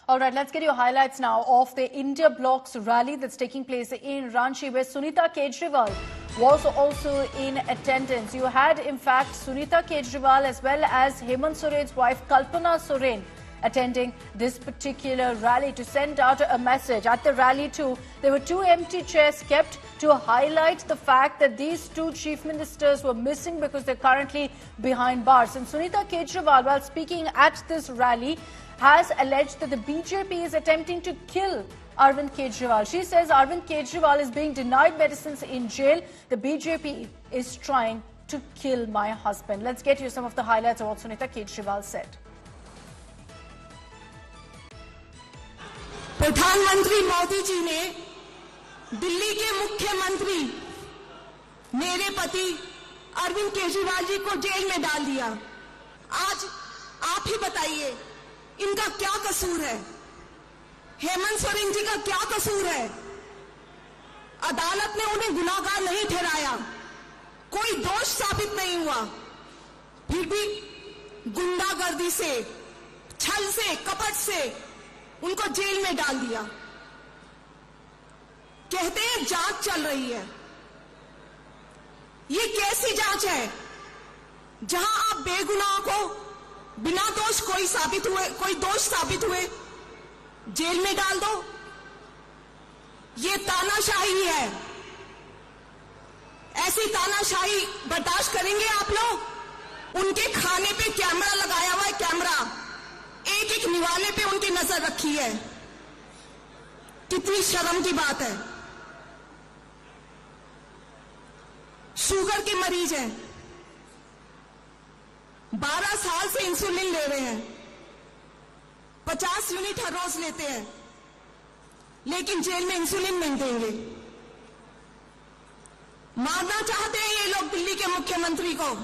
All right, let's get your highlights now of the India Bloc's rally that's taking place in Ranchi, where Sunita Kejriwal was also in attendance. You had, in fact, Sunita Kejriwal as well as Hemant Soren's wife Kalpana Soren attending this particular rally to send out a message. At the rally too, there were 2 empty chairs kept to highlight the fact that these 2 chief ministers were missing because they're currently behind bars. And Sunita Kejriwal, while speaking at this rally, has alleged that the BJP is attempting to kill Arvind Kejriwal. She says Arvind Kejriwal is being denied medicines in jail. The BJP is trying to kill my husband. Let's get you some of the highlights of what Sunita Kejriwal said. प्रधानमंत्री मोदी जी ने दिल्ली के मुख्यमंत्री मेरे पति अरविंद केजरीवाल जी को jail में डाल दिया। आज आप ही बताइए, इनका क्या कसूर है? हेमंत सोरेन जी का क्या कसूर है? अदालत ने उन्हें गुनाहगार नहीं ठहराया, कोई दोष साबित नहीं हुआ, फिर भी गुंडागर्दी से, छल से, कपट से उनको जेल में डाल दिया। कहते हैं जांच चल रही है। ये कैसी जांच है जहां आप बेगुनाह को बिना दोष कोई दोष साबित हुए जेल में डाल दो? ये तानाशाही है। ऐसी तानाशाही बर्दाश्त करेंगे आप लोग? उनके खाने पे कैमरा लगाया हुआ है, कैमरा एक एक निवाले पे उनकी नजर रखी है। कितनी शर्म की बात है। शुगर के मरीज हैं, 12 साल से इंसुलिन ले रहे हैं, 50 यूनिट हर रोज लेते हैं, लेकिन जेल में इंसुलिन नहीं देंगे। मारना चाहते हैं ये लोग दिल्ली के मुख्यमंत्री को।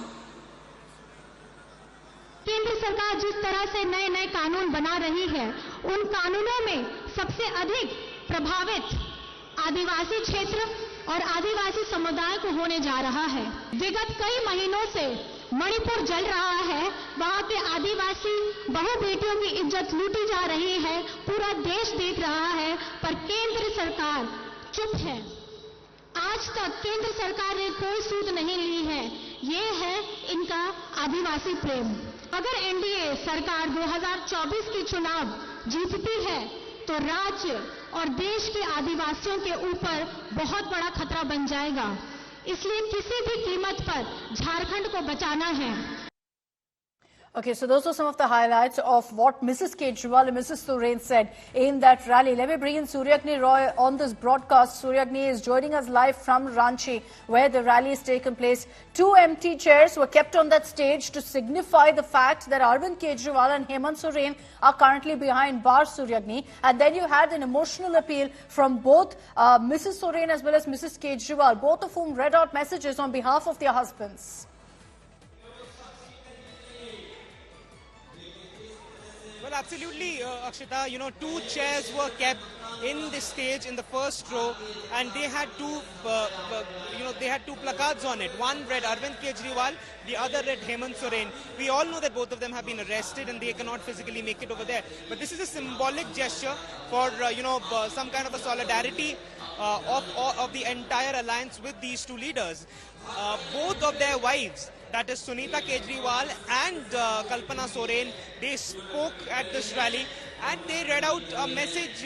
केंद्र सरकार जिस तरह से नए नए कानून बना रही है, उन कानूनों में सबसे अधिक प्रभावित आदिवासी क्षेत्र और आदिवासी समुदाय को होने जा रहा है। विगत कई महीनों से मणिपुर जल रहा है, वहां के आदिवासी बहू बेटियों की इज्जत लूटी जा रही है, पूरा देश देख रहा है, पर केंद्र सरकार चुप है। आज तक केंद्र सरकार ने कोई सूद नहीं ली है। ये है इनका आदिवासी प्रेम। अगर एनडीए सरकार 2024 की चुनाव जीतती है तो राज्य और देश के आदिवासियों के ऊपर बहुत बड़ा खतरा बन जाएगा। इसलिए किसी भी कीमत पर झारखंड को बचाना है। Okay, so those are some of the highlights of what Mrs. Kejriwal and Mrs. Soren said in that rally. Let me bring in Suryagni Roy on this broadcast. Suryagni is joining us live from Ranchi, where the rally has taken place. 2 empty chairs were kept on that stage to signify the fact that Arvind Kejriwal and Hemant Soren are currently behind bars, Suryagni. And then you had an emotional appeal from both Mrs. Soren as well as Mrs. Kejriwal, both of whom read out messages on behalf of their husbands. Well, absolutely, Akshita. 2 chairs were kept in the stage in the first row, and they had two placards on it. One read Arvind Kejriwal, the other read Hemant Soren. We all know that both of them have been arrested and they cannot physically make it over there. But this is a symbolic gesture for some kind of a solidarity of the entire alliance with these 2 leaders. Both of their wives, that is Sunita Kejriwal and Kalpana Soren, they spoke at this rally and they read out a message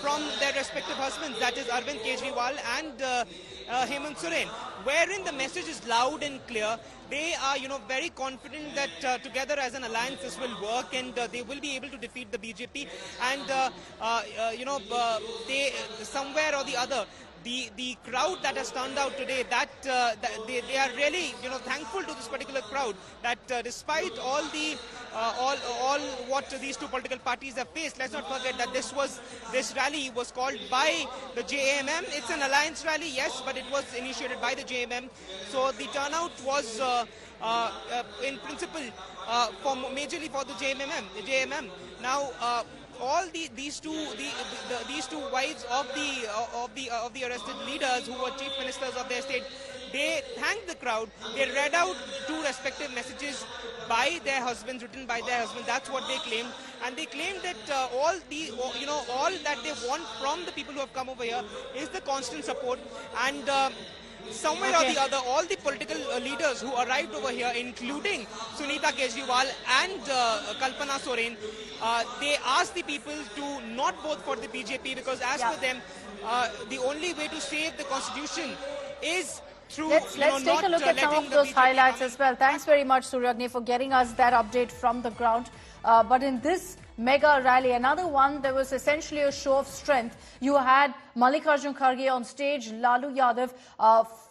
from their respective husbands, that is Arvind Kejriwal and Hemant Soren, wherein the message is loud and clear. They are, very confident that together as an alliance this will work and they will be able to defeat the BJP. And, they somewhere or the other, the crowd that has turned out today, that they are really thankful to this particular crowd, that despite all the all what these 2 political parties have faced, let's not forget that this rally was called by the JMM. It's an alliance rally, yes, but it was initiated by the JMM. So the turnout was in principle majorly for the JMM. Now all these two wives of the arrested leaders who were chief ministers of their state, they thanked the crowd. They read out two respective messages by their husbands, written by their husbands. That's what they claimed, and they claimed that all that they want from the people who have come over here is the constant support. And somewhere or the other, all the political leaders who arrived over here, including Sunita Kejriwal and Kalpana Soren, they asked the people to not vote for the BJP because, as per them, the only way to save the constitution is through. Let's take a look at some of those highlights as well. Thanks very much, Suryagni, for getting us that update from the ground. But in this mega rally, another one, there was essentially a show of strength. You had Mallikarjun Kharge on stage, Lalu Yadav,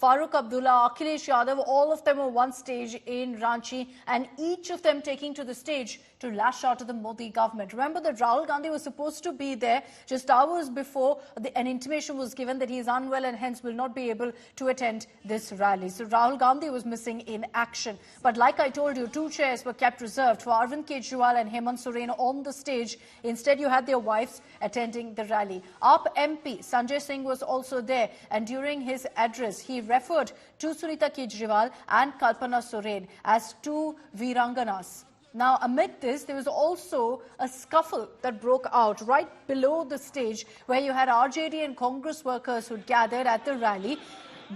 Farooq Abdullah, Akhilesh Yadav, all of them were one stage in Ranchi, and each of them taking to the stage to lash out at the Modi government. Remember that Rahul Gandhi was supposed to be there just hours before an intimation was given that he is unwell and hence will not be able to attend this rally. So Rahul Gandhi was missing in action. But like I told you, two chairs were kept reserved for Arvind Kejriwal and Hemant Soren on the stage. Instead, you had their wives attending the rally. AAP MP Sanjay Singh was also there, and during his address, he referred to Sunita Kejriwal and Kalpana Soren as two Viranganas. Now, amid this, there was also a scuffle that broke out right below the stage where you had RJD and Congress workers who gathered at the rally.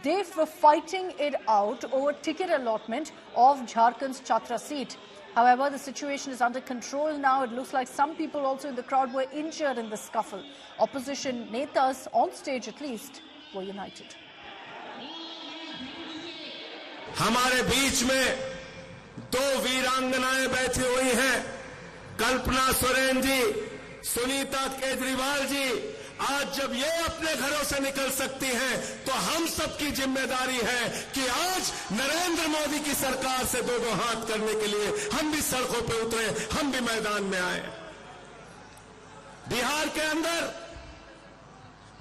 They were fighting it out over ticket allotment of Jharkhand's Chhatra seat. However, the situation is under control now. It looks like some people also in the crowd were injured in the scuffle. Opposition netas, on stage at least, were united. हमारे बीच में दो वीरांगनाएं बैठी हुई हैं, कल्पना सोरेन जी, सुनीता केजरीवाल जी। आज जब ये अपने घरों से निकल सकती हैं, तो हम सबकी जिम्मेदारी है कि आज नरेंद्र मोदी की सरकार से दो दो हाथ करने के लिए हम भी सड़कों पे उतरे, हम भी मैदान में आए। बिहार के अंदर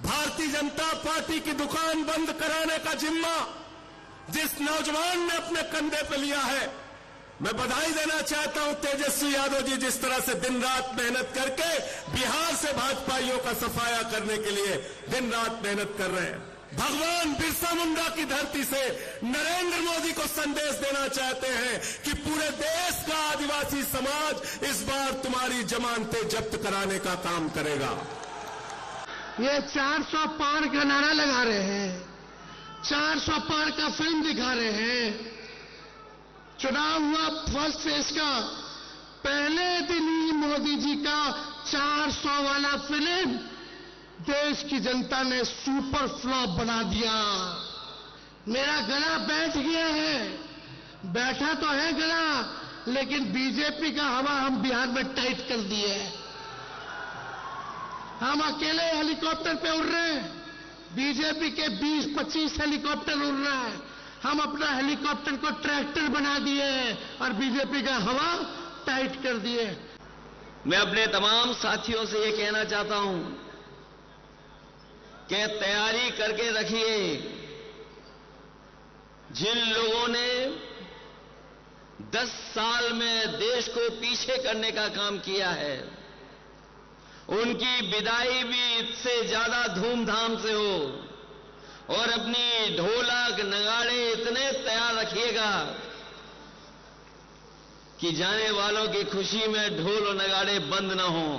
भारतीय जनता पार्टी की दुकान बंद कराने का जिम्मा जिस नौजवान ने अपने कंधे पे लिया है, मैं बधाई देना चाहता हूं तेजस्वी यादव जी, जिस तरह से दिन रात मेहनत करके बिहार से भाजपाइयों का सफाया करने के लिए दिन रात मेहनत कर रहे हैं। भगवान बिरसा मुंडा की धरती से नरेंद्र मोदी को संदेश देना चाहते हैं कि पूरे देश का आदिवासी समाज इस बार तुम्हारी जमानतें जब्त कराने का काम करेगा। ये 400 पार का नारा लगा रहे हैं, 400 पार का फिल्म दिखा रहे हैं। चुनाव हुआ फर्स्ट फेज का, पहले दिन ही मोदी जी का 400 वाला फिल्म देश की जनता ने सुपर फ्लॉप बना दिया। मेरा गला बैठ गया है, बैठा तो है गला, लेकिन बीजेपी का हवा हम बिहार में टाइट कर दिए। हम अकेले हेलीकॉप्टर पे उड़ रहे हैं, बीजेपी के 20-25 हेलीकॉप्टर उड़ रहा है। हम अपना हेलीकॉप्टर को ट्रैक्टर बना दिए और बीजेपी का हवा टाइट कर दिए। मैं अपने तमाम साथियों से ये कहना चाहता हूं कि तैयारी करके रखिए। जिन लोगों ने 10 साल में देश को पीछे करने का काम किया है, उनकी विदाई भी इससे ज्यादा धूमधाम से हो, और अपनी ढोलक नगाड़े इतने तैयार रखिएगा कि जाने वालों की खुशी में ढोल और नगाड़े बंद न हों।